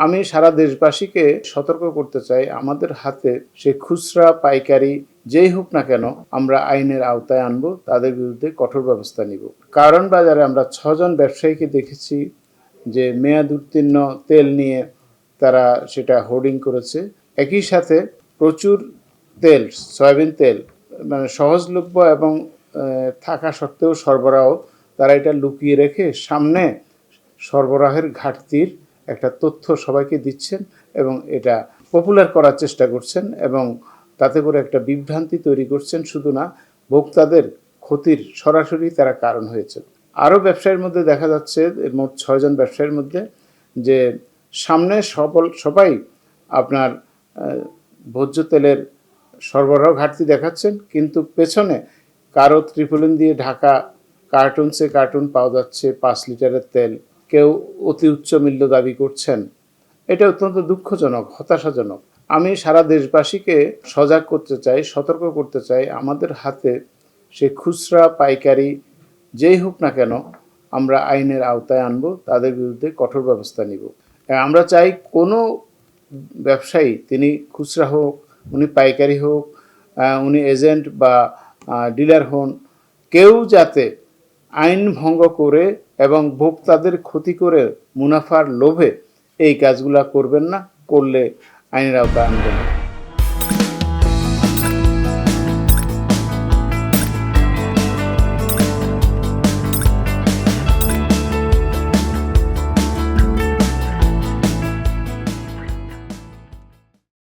আমি সারা দেশবাসীকে সতর্ক করতে চাই, আমাদের হাতে সে খুচরা পাইকারি যেই হোক না কেন আমরা আইনের আওতায় আনব, তাদের বিরুদ্ধে কঠোর ব্যবস্থা নিব। কারণ বাজারে আমরা 6 জন ব্যবসায়ীকে দেখেছি যে মেয়াদ উত্তীর্ণ তেল নিয়ে তারা সেটা হোর্ডিং করেছে। একই সাথে প্রচুর তেল, সয়াবিন তেল মানে সহজলভ্য এবং থাকা সত্ত্বেও সরবরাহ, তারা এটা লুকিয়ে রেখে সামনে সরবরাহের ঘাটতির একটা তথ্য সবাইকে দিচ্ছেন এবং এটা পপুলার করার চেষ্টা করছেন এবং তাতে করে একটা বিভ্রান্তি তৈরি করছেন। শুধু না, ভোক্তাদের ক্ষতির সরাসরি তারা কারণ হয়েছে। আরও ব্যবসায়ীর মধ্যে দেখা যাচ্ছে, মোট 6 জন ব্যবসায়ীর মধ্যে, যে সামনে সবাই আপনার ভোজ্য তেলের সরবরাহ ঘাটতি দেখাচ্ছেন, কিন্তু পেছনে কারো ত্রিপলিন দিয়ে ঢাকা কার্টুনসে কার্টুন পাওয়া যাচ্ছে 5 লিটারের তেল, কেউ অতি উচ্চ মূল্য দাবি করছেন। এটা অত্যন্ত দুঃখজনক, হতাশাজনক। আমি সারা দেশবাসীকে সজাগ করতে চাই, সতর্ক করতে চাই, আমাদের হাতে সে খুচরা পাইকারি যেই হোক না কেন আমরা আইনের আওতায় আনব, তাদের বিরুদ্ধে কঠোর ব্যবস্থা নিব। আমরা চাই কোনো ব্যবসায়ী, তিনি খুচরা হোক, উনি পাইকারি হোক, উনি এজেন্ট বা ডিলার হন, কেউ যাতে আইন ভঙ্গ করে এবং ভোক্তাদের ক্ষতি করে মুনাফার লোভে এই কাজগুলা করবেন না, করলে আইনের আওতায় আনবেন।